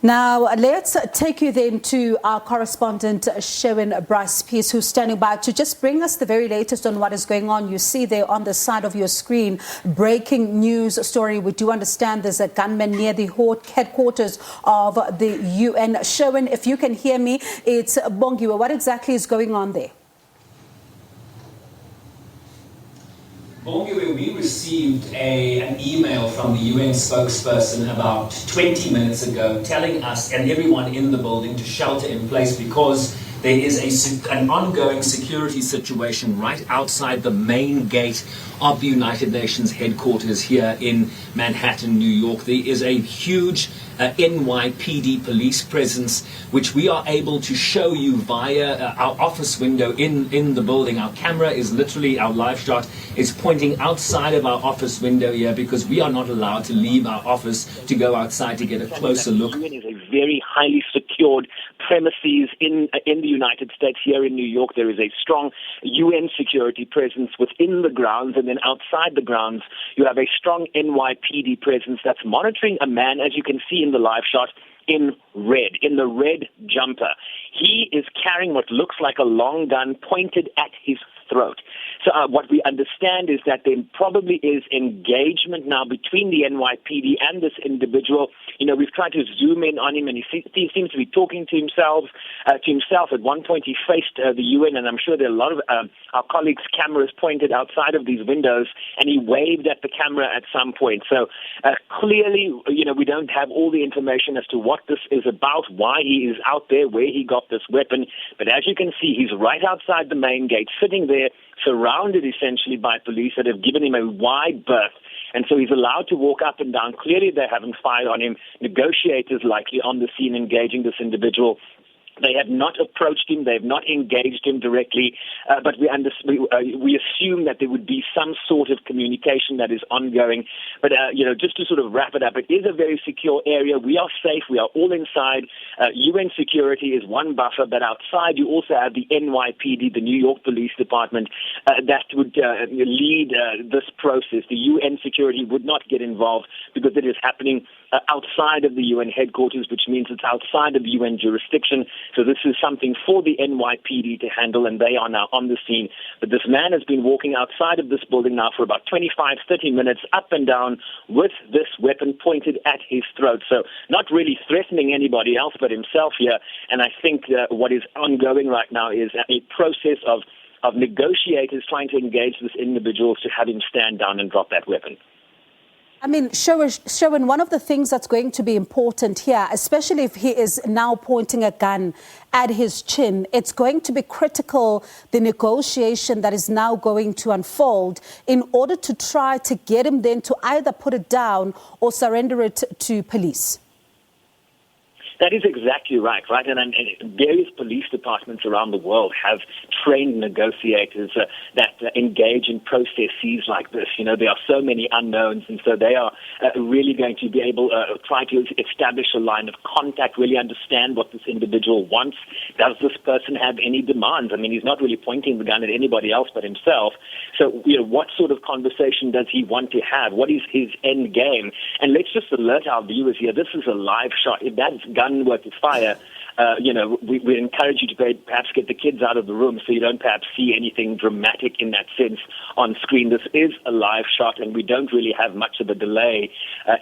Now, let's take you then to our correspondent, Sherwin Bryce-Pease, who's standing by to just bring us the very latest on what is going on. You see there on the side of your screen, breaking news story. We do understand there's a gunman near the headquarters of the UN. Sherwin, if you can hear me, it's Bongiwe. What exactly is going on there? Bongiwe, we received an email from the UN spokesperson about 20 minutes ago telling us and everyone in the building to shelter in place because there is an ongoing security situation right outside the main gate of the United Nations headquarters here in Manhattan, New York. There is a huge NYPD police presence, which we are able to show you via our office window in the building. Our camera is literally, our live shot is pointing outside of our office window here because we are not allowed to leave our office to go outside to get a closer look. The UN is a very highly secured premises in the United States. Here in New York, there is a strong UN security presence within the grounds, and then outside the grounds, you have a strong NYPD presence that's monitoring a man, as you can see in the live shot, in the red jumper. He is carrying what looks like a long gun pointed at his throat. So what we understand is that there probably is engagement now between the NYPD and this individual. You know, we've tried to zoom in on him, and he seems to be talking to himself. At one point, he faced the UN, and I'm sure there are a lot of our colleagues' cameras pointed outside of these windows, and he waved at the camera at some point. So clearly, you know, we don't have all the information as to what this is about, why he is out there, where he got this weapon. But as you can see, he's right outside the main gate, sitting there, surrounded essentially by police that have given him a wide berth. And so he's allowed to walk up and down. Clearly, they haven't fired on him. Negotiators likely on the scene engaging this individual. They have not approached him. They have not engaged him directly. But we assume that there would be some sort of communication that is ongoing. But, just to sort of wrap it up, it is a very secure area. We are safe. We are all inside. UN security is one buffer. But outside, you also have the NYPD, the New York Police Department, that would lead this process. The UN security would not get involved because it is happening outside of the UN headquarters, which means it's outside of the UN jurisdiction. So this is something for the NYPD to handle, and they are now on the scene. But this man has been walking outside of this building now for about 25, 30 minutes, up and down, with this weapon pointed at his throat. So not really threatening anybody else but himself here. And I think what is ongoing right now is a process of negotiators trying to engage this individual to have him stand down and drop that weapon. I mean, Sherwin, one of the things that's going to be important here, especially if he is now pointing a gun at his chin, it's going to be critical, the negotiation that is now going to unfold in order to try to get him then to either put it down or surrender it to police. That is exactly right? And various police departments around the world have trained negotiators that engage in processes like this. You know, there are so many unknowns, and so they are really going to be able to try to establish a line of contact, really understand what this individual wants. Does this person have any demands? I mean, he's not really pointing the gun at anybody else but himself. So, you know, what sort of conversation does he want to have? What is his end game? And let's just alert our viewers here, this is a live shot. If that gun were to fire, we encourage you to perhaps get the kids out of the room so you don't perhaps see anything dramatic in that sense on screen. This is a live shot, and we don't really have much of a delay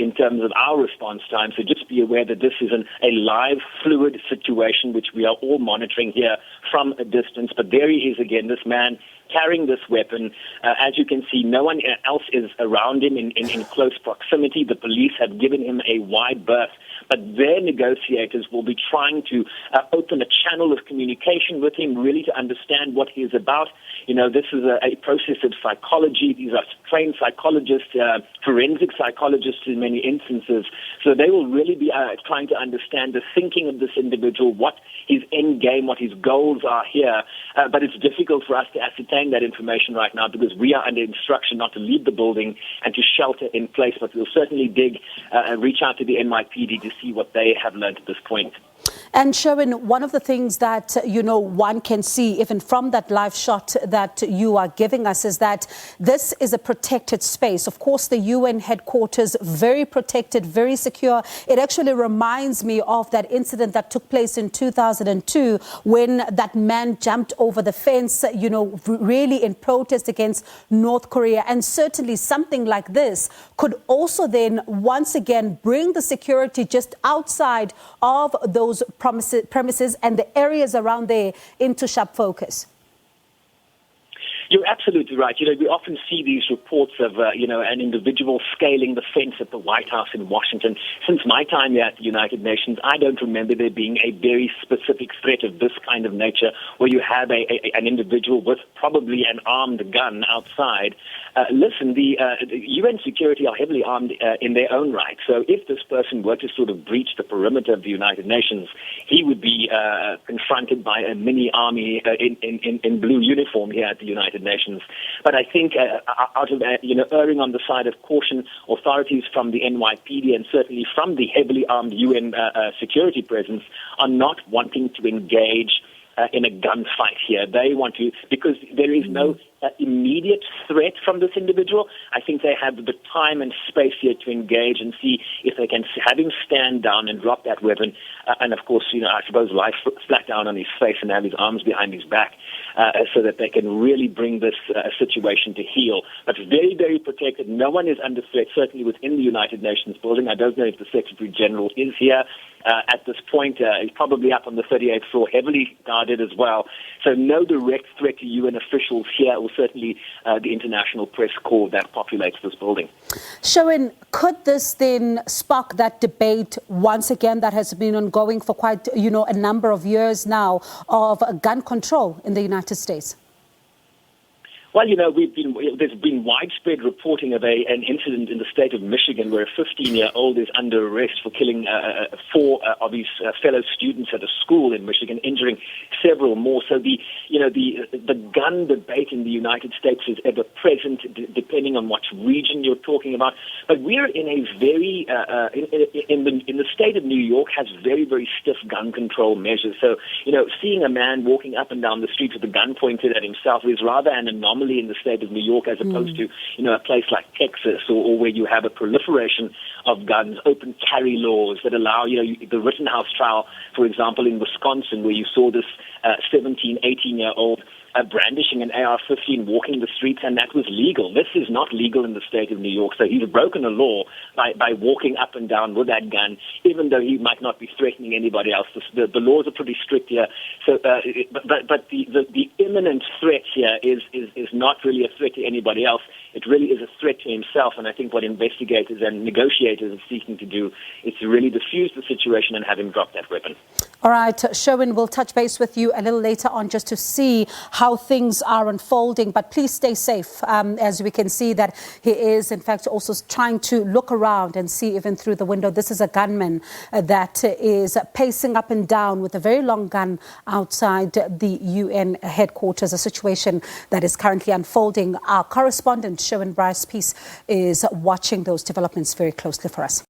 in terms of our response time. So just be aware that this is a live, fluid situation which we are all monitoring here from a distance. But there he is again, this man carrying this weapon. As you can see, no one else is around him in close proximity. The police have given him a wide berth, but their negotiators will be trying to open a channel of communication with him, really to understand what he is about. You know, this is a process of psychology. These are trained psychologists, forensic psychologists in many instances. So they will really be trying to understand the thinking of this individual, what his end game, what his goals are here. But it's difficult for us to ascertain that information right now because we are under instruction not to leave the building and to shelter in place. But we'll certainly dig and reach out to the NYPD to see what they have learned at this point. And Sherwin, one of the things that, one can see even from that live shot that you are giving us is that this is a protected space. Of course, the UN headquarters, very protected, very secure. It actually reminds me of that incident that took place in 2002 when that man jumped over the fence, really in protest against North Korea. And certainly something like this could also then once again bring the security just outside of those premises and the areas around there into sharp focus. You're absolutely right. We often see these reports of, an individual scaling the fence at the White House in Washington. Since my time here at the United Nations, I don't remember there being a very specific threat of this kind of nature where you have an individual with probably an armed gun outside. Listen, the UN security are heavily armed in their own right. So if this person were to sort of breach the perimeter of the United Nations, he would be confronted by a mini army in blue uniform here at the United Nations. But I think out of erring on the side of caution, authorities from the NYPD and certainly from the heavily armed UN security presence are not wanting to engage in a gunfight here. They want to, because there is no immediate threat from this individual. I think they have the time and space here to engage and see if they can have him stand down and drop that weapon. And of course, I suppose lie flat down on his face and have his arms behind his back so that they can really bring this situation to heel. But very, very protected. No one is under threat, certainly within the United Nations building. I don't know if the Secretary General is here. At this point, he's probably up on the 38th floor, heavily guarded as well. So no direct threat to UN officials here, or certainly the international press corps that populates this building. Sherwin, could this then spark that debate once again that has been ongoing for quite, a number of years now of gun control in the United States? Well, there's been widespread reporting of an incident in the state of Michigan where a 15-year-old is under arrest for killing four of his fellow students at a school in Michigan, injuring several more. So the gun debate in the United States is ever present, depending on which region you're talking about. But we're in a very in the state of New York has very, very stiff gun control measures. So seeing a man walking up and down the street with a gun pointed at himself is rather an anomaly in the state of New York, as opposed to a place like Texas or where you have a proliferation of guns, open carry laws that allow the Rittenhouse trial, for example, in Wisconsin, where you saw this 17, 18-year-old brandishing an AR-15 walking the streets, and that was legal. This is not legal in the state of New York. So he's broken a law by walking up and down with that gun, even though he might not be threatening anybody else. The laws are pretty strict here. So, but the imminent threat here is not really a threat to anybody else. It really is a threat to himself. And I think what investigators and negotiators are seeking to do is to really diffuse the situation and have him drop that weapon. All right, Sherwin, we'll touch base with you a little later on just to see how things are unfolding. But please stay safe, as we can see that he is, in fact, also trying to look around and see even through the window. This is a gunman that is pacing up and down with a very long gun outside the UN headquarters, a situation that is currently unfolding. Our correspondent, Sherwin Bryce-Pease, is watching those developments very closely for us.